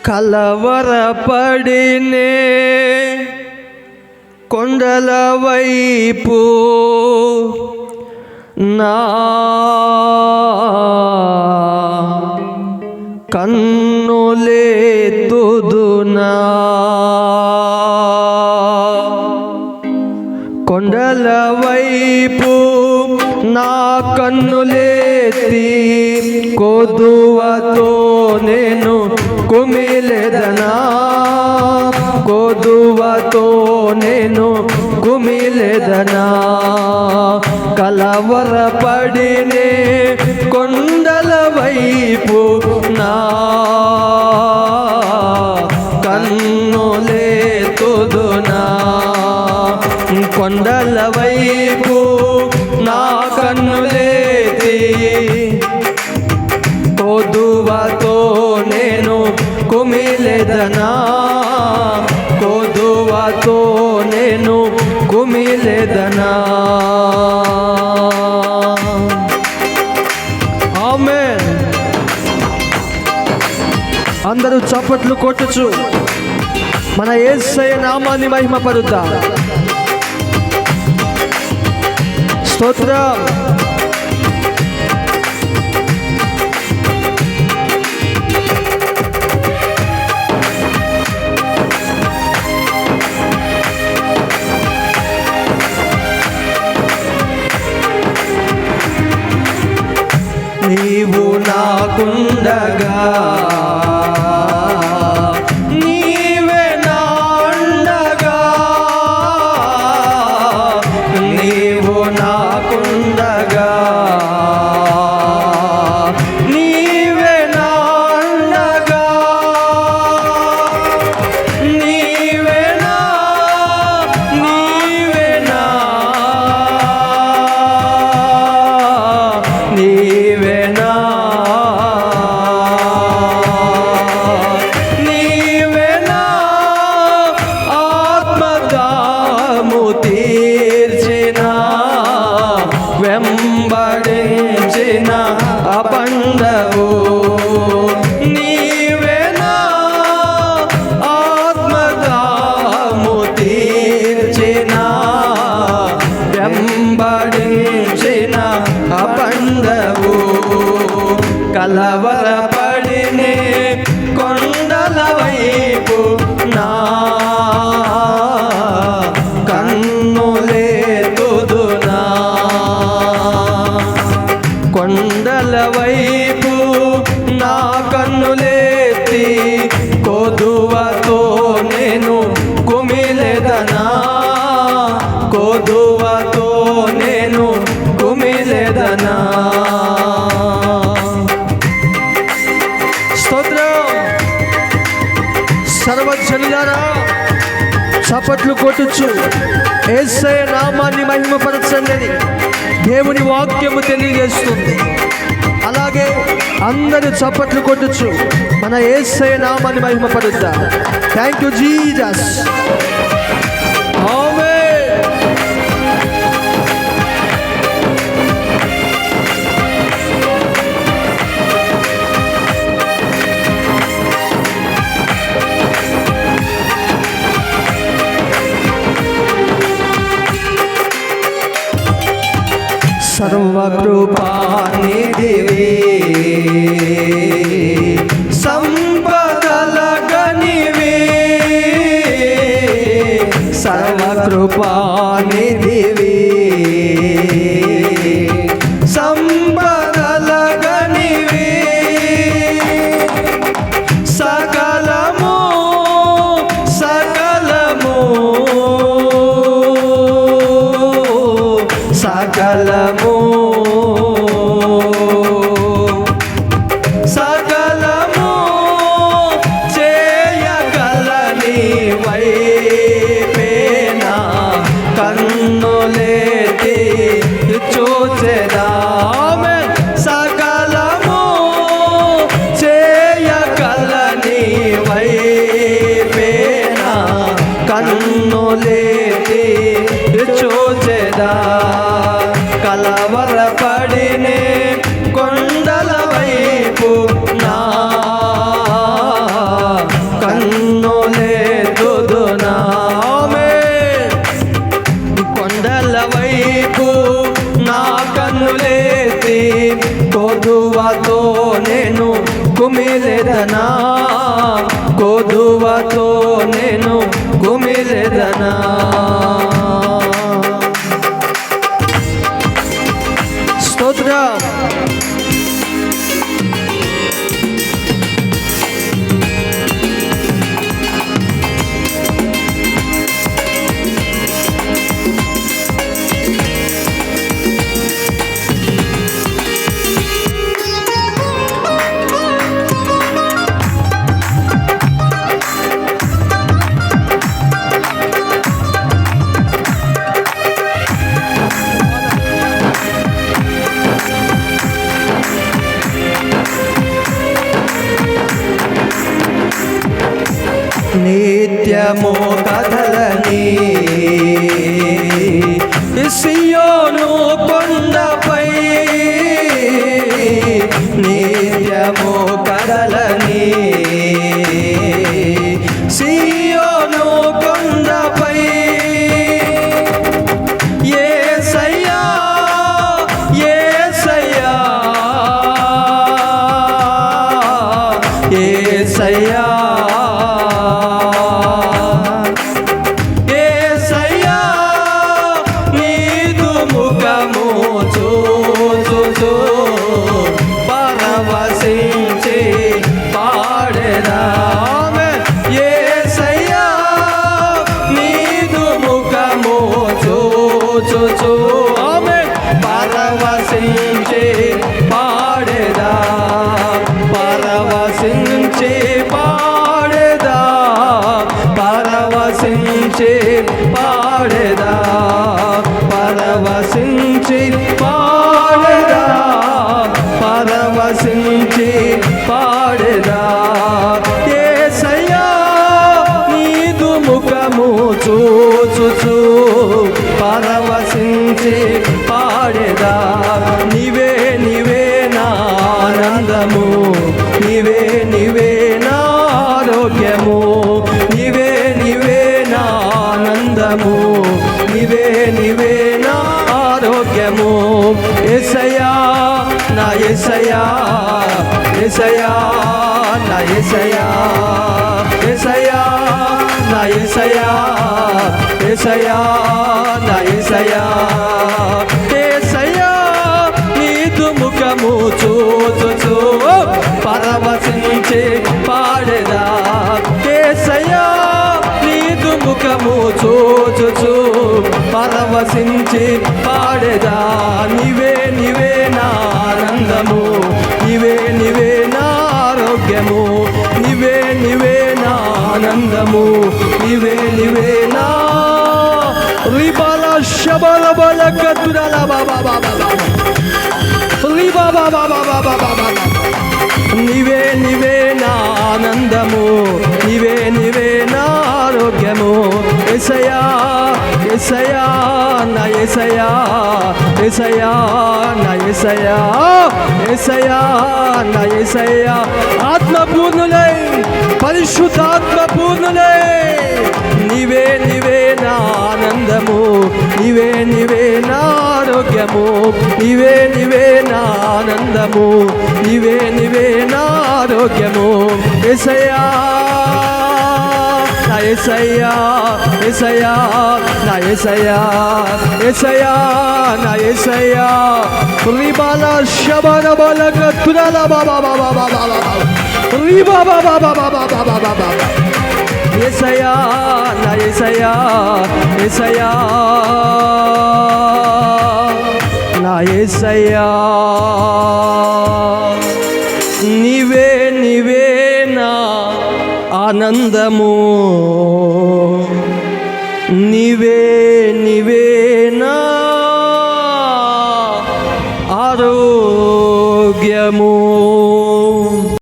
కలవరపడినే కొండల వైపు నా కన్నులెత్తుదునా, కొండల వైపు నా కన్నులెత్తి కొదువతో నేను కుమిలెదనా, కొదువతో నేను కుమిలెదనా. కలవరపడినే కొండల వైపు నా కన్నులెత్తుదునా, కొండల వైపు నా కన్నులెత్తి కొదువతో నేను కుమిలెదనా, కొదువతో నేను కుమిలెదనా. ఆమేన్. అందరూ చప్పట్లు కొట్టుచు మన యేసయ్య నామాన్ని మహిమపరుద్దాం. స్తోత్రం. నీవు నాకుండగా నీవే నా అండగా, నీవు నాకుండగా నీవే నా అండగా, నీవే నా నీవే నా నీవే నా నీవే నా ఆత్మదాము తీర్చిన వెంబడించిన అబండవు, నీవే నా ఆత్మదాము తీర్చిన వెంబడించిన అబండవు. కలవరపడినే కొండల వైపు నా కన్నులెత్తుదునా, కొండల వైపు నా కన్నులెత్తి కొదువతో నేను కుమిలెదనా, కొదువతో నేను కుమిలెదనా. స్తోత్రం. సర్వజనులారా చప్పట్లు కొట్టుచు యేసయ్య నామాన్ని మహిమపరచండి. దేవుని వాక్యము తెలియజేస్తుంది. అలాగే అందరూ చప్పట్లు కొట్టుచు మన యేసయ్య నామాన్ని మహిమపరుద్దాం. Thank you Jesus. ఆమేన్. సర్వకృపానిధివే సంపదల గనివే, సర్వకృపానిధివే సంపదల గనివే, సకలము సకలము సకలము కుమిలెదనా, కొదువతో నేను కుమిలెదనా. స్తోత్రం. నిత్యము కదలని సియోను కొండపై, నిత్యము కదలని సియోను కొండపై, యేసయ్యా యేసయ్యా యేసయ్యా పరవశించి పాడెదా. యేసయ్యా నీదు ముఖము చూచుచు పరవశించి పాడెదా, పరవశించి పాడెదా, పరవశించి పాడెదా, పరవశించి పాడెదా, పరవశించి పాడెదా. యేసయ్యా నీదు ముఖము చూచుచు పరవశించి పాడెదా. నీవే నీవే నా ఆనందము, నీవే నీవే నా ఆరోగ్యము, నీవే నీవే నా ఆనందము, నీవే నీవే నా ఆరోగ్యము. యేసయ్యా నా యేసయ్యా యేసయ్యా నా యేసయ్యా యేసయ్యా నా యేసయ్యా యేసయ్యా నా యేసయ్యా. యేసయ్యా నీదు ముఖము చూచుచు పరవశించి పాడెదా. యేసయ్యా నీదు ముఖము చూచుచు పరవశించి పాడెదా. నీవే నీవే నా ఆనందము, నీవే నీవే నా ఆరోగ్యము, నీవే నీవే నా ఆనందము, నీవే నీవే నా రిబల శబల బల కతురల బాబా బాబా రిబా బాబా బాబా బాబా. నీవే నీవే నా ఆనందము, నీవే నీవే నా ఆరోగ్యము. యేసయ్యా యేసయ్యా నా యేసయ్యా యేసయ్యా నా యేసయ్యా యేసయ్యా నా యేసయ్యా. ఆత్మపూర్ణులై పరిశుద్ధాత్మపూర్ణులై నీవే నీవే నా ఆనందము, నీవే నీవే నా ఆరోగ్యము, నీవే నీవే నా ఆనందము, నీవే నీవే నా ఆరోగ్యము. యేసయ్యా నా యేసయ్యా యేసయ్యా నా యేసయ్యా యేసయ్యా నా యేసయ్యా. రిబాల శబర బల కతురల బాబా బాబా బాబా రిబా బాబా బాబా బాబా బాబా. యేసయ్యా నా యేసయ్యా యేసయ్యా నా యేసయ్యా. నీవే నీవే నా ఆనందము, నీవే